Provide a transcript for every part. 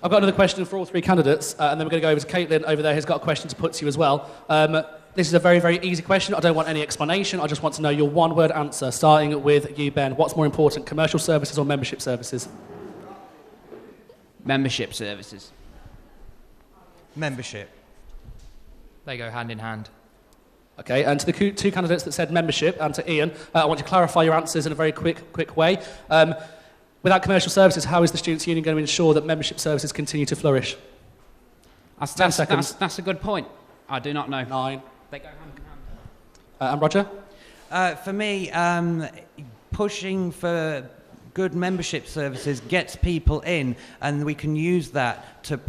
I've got another question for all three candidates, and then we're going to go over to Caitlin over there, who's got a question to put to you as well. This is a very, very easy question. I don't want any explanation. I just want to know your one-word answer, starting with you, Ben. What's more important, commercial services or membership services? Membership services. Membership. They go hand in hand. Okay, and to the two candidates that said membership, and to Ian, I want you to clarify your answers in a very quick way. Without commercial services, how is the Students' Union going to ensure that membership services continue to flourish? 10 seconds. That's a good point. I do not know. 9. They go hand in hand. And Roger? For me, pushing for good membership services gets people in, and we can use that to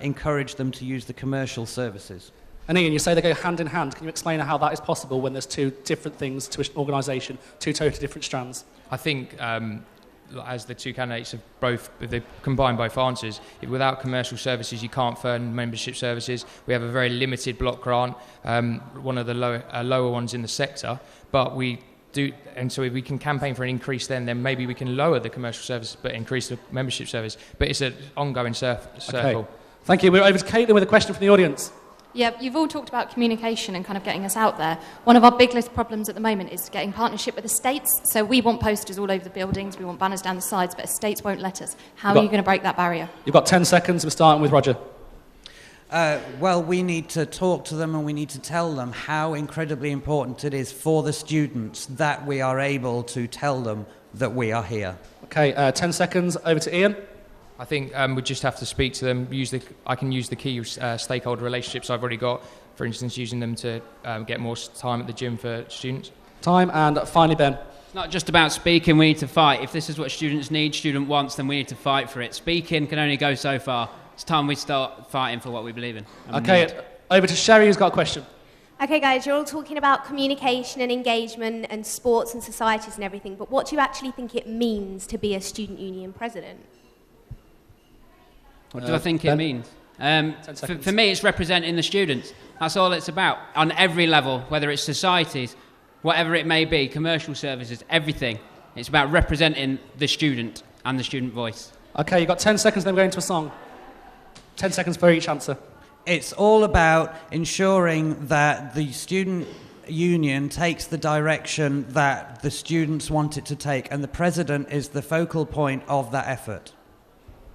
encourage them to use the commercial services. And Ian, you say they go hand in hand. Can you explain how that is possible when there's two different things to an organisation, two totally different strands? I think, as the two candidates have they've combined both answers, without commercial services you can't fund membership services. We have a very limited block grant, one of the lower ones in the sector, but we do, and so if we can campaign for an increase then maybe we can lower the commercial service but increase the membership service. But it's an ongoing circle. Okay. Thank you. We're over to Caitlin with a question from the audience. Yeah, you've all talked about communication and kind of getting us out there. One of our big list problems at the moment is getting partnership with estates. So we want posters all over the buildings, we want banners down the sides, but estates won't let us. How are you going to break that barrier? You've got 10 seconds. We're starting with Roger. Well, we need to talk to them and we need to tell them how incredibly important it is for the students that we are able to tell them that we are here. Okay, 10 seconds. Over to Ian. I think we just have to speak to them. I can use the key stakeholder relationships I've already got, for instance, using them to get more time at the gym for students. Time, and finally, Ben. It's not just about speaking, we need to fight. If this is what students need, student wants, then we need to fight for it. Speaking can only go so far. It's time we start fighting for what we believe in. Okay, over to Sherry, who's got a question. Okay, guys, you're all talking about communication and engagement and sports and societies and everything, but what do you actually think it means to be a student union president? What do I think it means? For me, it's representing the students. That's all it's about, on every level, whether it's societies, whatever it may be, commercial services, everything. It's about representing the student and the student voice. Okay, you've got 10 seconds, then we're going to a song. 10 seconds for each answer. It's all about ensuring that the student union takes the direction that the students want it to take, and the president is the focal point of that effort.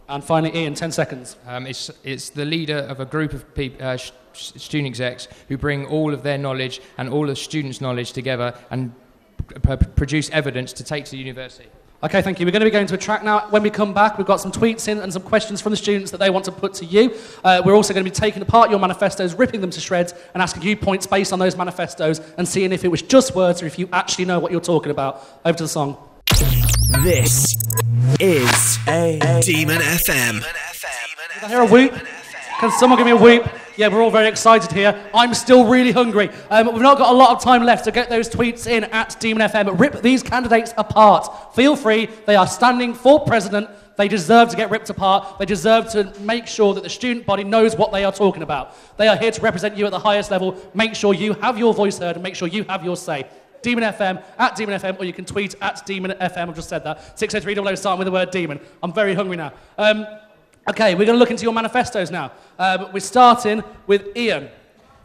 And finally, Ian, 10 seconds. It's the leader of a group of student execs who bring all of their knowledge and all of students' knowledge together and produce evidence to take to the university. Okay, thank you. We're going to be going to a track now. When we come back, we've got some tweets in and some questions from the students that they want to put to you. We're also going to be taking apart your manifestos, ripping them to shreds, and asking you points based on those manifestos and seeing if it was just words or if you actually know what you're talking about. Over to the song. This is Demon FM. Did I hear a whoop? Can someone give me a whoop? Yeah, we're all very excited here. I'm still really hungry. We've not got a lot of time left to get those tweets in at Demon FM. Rip these candidates apart. Feel free. They are standing for president. They deserve to get ripped apart. They deserve to make sure that the student body knows what they are talking about. They are here to represent you at the highest level. Make sure you have your voice heard and make sure you have your say. Demon FM, at Demon FM, or you can tweet at Demon FM. I've just said that. 60300 starting with the word demon. I'm very hungry now. Okay, we're going to look into your manifestos now. We're starting with Ian.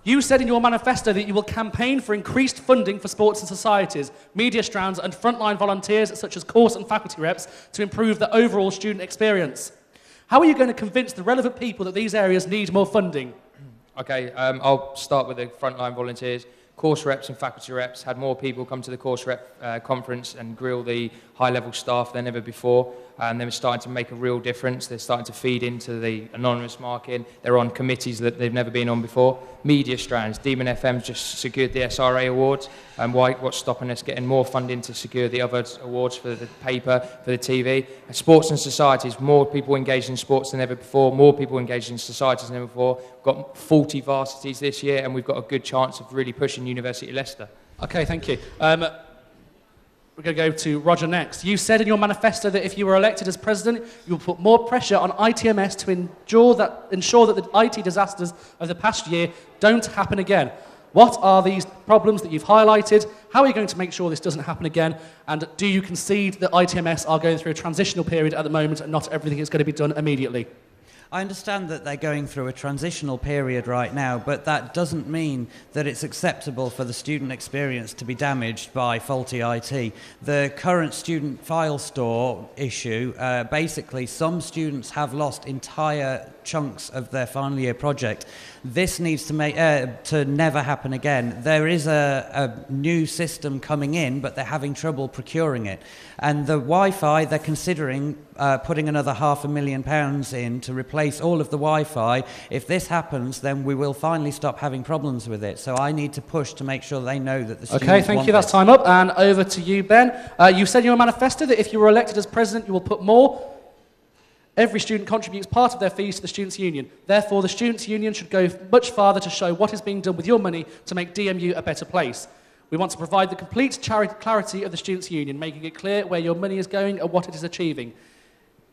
You said in your manifesto that you will campaign for increased funding for sports and societies, media strands, and frontline volunteers such as course and faculty reps to improve the overall student experience. How are you going to convince the relevant people that these areas need more funding? Okay, I'll start with the frontline volunteers. Course reps and faculty reps had more people come to the course rep conference and grill the high-level staff than ever before, and they were starting to make a real difference. They're starting to feed into the anonymous marking. They're on committees that they've never been on before. Media strands. Demon FM's just secured the SRA awards, and what's stopping us getting more funding to secure the other awards for the paper, for the TV? And sports and societies, more people engaged in sports than ever before, more people engaged in societies than ever before. We've got 40 varsities this year, and we've got a good chance of really pushing University of Leicester. Okay, thank you. We're going to go to Roger next. You said in your manifesto that if you were elected as president, you will put more pressure on ITMS to ensure that the IT disasters of the past year don't happen again. What are these problems that you've highlighted? How are you going to make sure this doesn't happen again? And do you concede that ITMS are going through a transitional period at the moment and not everything is going to be done immediately? I understand that they're going through a transitional period right now, but that doesn't mean that it's acceptable for the student experience to be damaged by faulty IT. The current student file store issue, basically some students have lost entire chunks of their final year project. This needs to never happen again. There is a new system coming in, but they're having trouble procuring it. And the Wi-Fi, they're considering putting another £500,000 in to replace all of the Wi-Fi. If this happens, then we will finally stop having problems with it. So I need to push to make sure they know that the students Okay, thank you. That's time up. And over to you, Ben. You said in your manifesto that if you were elected as president, you will put more. Every student contributes part of their fees to the Students' Union. Therefore, the Students' Union should go much farther to show what is being done with your money to make DMU a better place. We want to provide the complete clarity of the Students' Union, making it clear where your money is going and what it is achieving.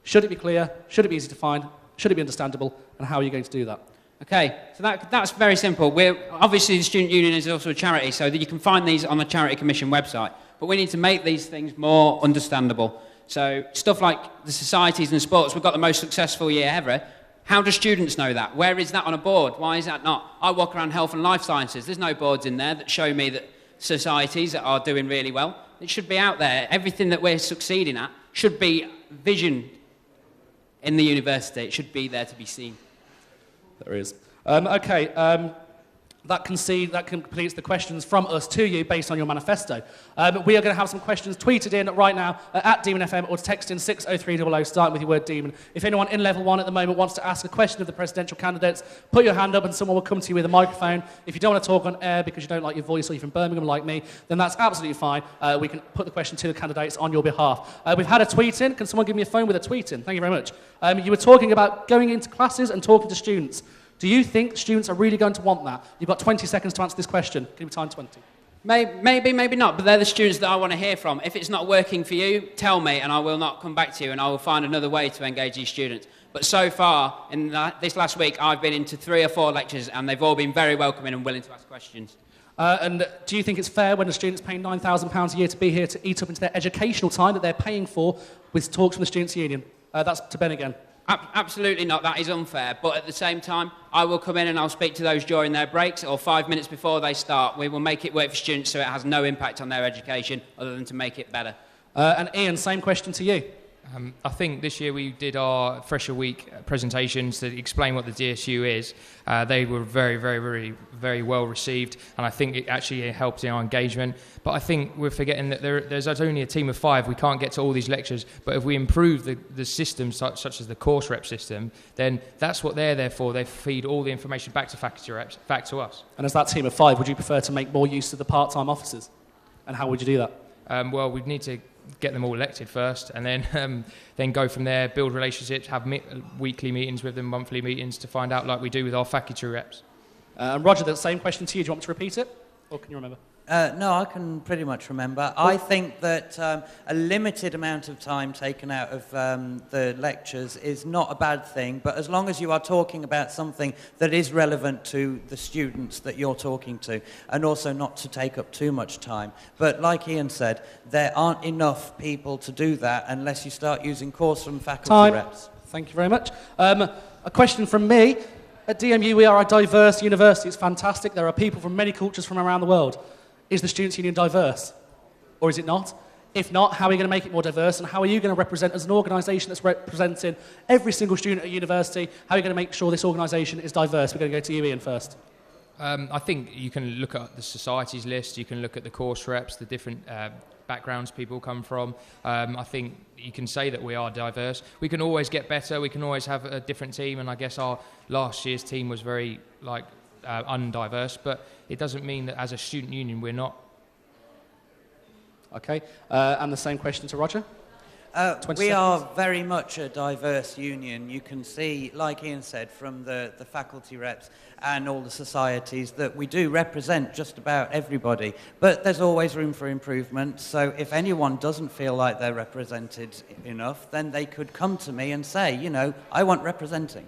Should it be clear? Should it be easy to find? Should it be understandable? And how are you going to do that? Okay, so that's very simple. Obviously, the Student Union is also a charity, so that you can find these on the Charity Commission website. But we need to make these things more understandable. So stuff like the societies and sports, we've got the most successful year ever. How do students know that? Where is that on a board? Why is that not? I walk around health and life sciences. There's no boards in there that show me that societies are doing really well. It should be out there. Everything that we're succeeding at should be vision in the university. It should be there to be seen. There is. That completes the questions from us to you based on your manifesto. We are going to have some questions tweeted in right now at Demon FM or text in 60300 starting with your word Demon. If anyone in level 1 at the moment wants to ask a question of the presidential candidates, put your hand up and someone will come to you with a microphone. If you don't want to talk on air because you don't like your voice or you're from Birmingham like me, then that's absolutely fine. We can put the question to the candidates on your behalf. We've had a tweet in. Can someone give me a phone with a tweet in? Thank you very much. You were talking about going into classes and talking to students. Do you think students are really going to want that? You've got 20 seconds to answer this question. Give me time 20. Maybe, maybe not, but they're the students that I want to hear from. If it's not working for you, tell me and I will not come back to you and I will find another way to engage these students. But so far, in this last week, I've been into 3 or 4 lectures and they've all been very welcoming and willing to ask questions. And do you think it's fair when a student's paying £9,000 a year to be here to eat up into their educational time that they're paying for with talks from the Students' Union? That's to Ben again. Absolutely not. That is unfair. But at the same time, I will come in and I'll speak to those during their breaks or 5 minutes before they start. We will make it work for students so it has no impact on their education other than to make it better. And Ian, same question to you. I think this year we did our Fresher Week presentations to explain what the DSU is. They were very, very, very, very well received, and I think it actually helped in our engagement. But I think we're forgetting that there's only a team of 5. We can't get to all these lectures, but if we improve the systems such as the course rep system, then that's what they're there for. They feed all the information back to faculty reps, back to us. And as that team of 5, would you prefer to make more use of the part-time officers? And how would you do that? Well, we'd need to get them all elected first, and then go from there, build relationships, have weekly meetings with them, monthly meetings to find out like we do with our faculty reps. Roger, the same question to you. Do you want me to repeat it, or can you remember? No, I can pretty much remember. I think that a limited amount of time taken out of the lectures is not a bad thing, but as long as you are talking about something that is relevant to the students that you're talking to, and also not to take up too much time. But like Ian said, there aren't enough people to do that unless you start using course from faculty reps. Thank you very much. A question from me. At DMU, we are a diverse university. It's fantastic. There are people from many cultures from around the world. Is the Students' Union diverse? Or is it not? If not, how are you going to make it more diverse? And how are you going to represent, as an organisation that's representing every single student at university, how are you going to make sure this organisation is diverse? We're going to go to you, Ian, first. I think you can look at the societies list, you can look at the course reps, the different backgrounds people come from. I think you can say that we are diverse. We can always get better, we can always have a different team, and I guess our last year's team was very undiverse, but it doesn't mean that as a student union we're not. Okay, and the same question to Roger. We are very much a diverse union. You can see, like Ian said, from the faculty reps and all the societies that we do represent just about everybody. But there's always room for improvement. So if anyone doesn't feel like they're represented enough, then they could come to me and say, you know, I want representing.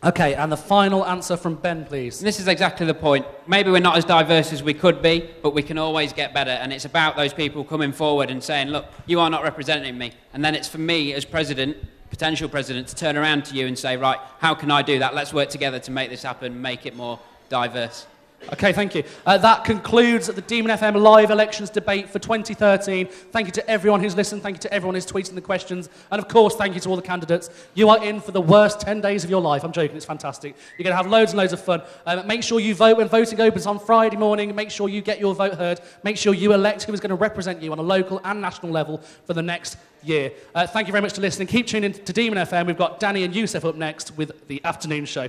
Okay, and the final answer from Ben, please. This is exactly the point. Maybe we're not as diverse as we could be, but we can always get better. And it's about those people coming forward and saying, look, you are not representing me. And then it's for me as president potential president to turn around to you and say, right, how can I do that? Let's work together to make this happen, make it more diverse. Okay, thank you. That concludes the Demon FM live elections debate for 2013. Thank you to everyone who's listened. Thank you to everyone who's tweeted the questions. And of course, thank you to all the candidates. You are in for the worst 10 days of your life. I'm joking, it's fantastic. You're going to have loads and loads of fun. Make sure you vote when voting opens on Friday morning. Make sure you get your vote heard. Make sure you elect who is going to represent you on a local and national level for the next year. Thank you very much for listening. Keep tuning in to Demon FM. We've got Danny and Youssef up next with the afternoon show.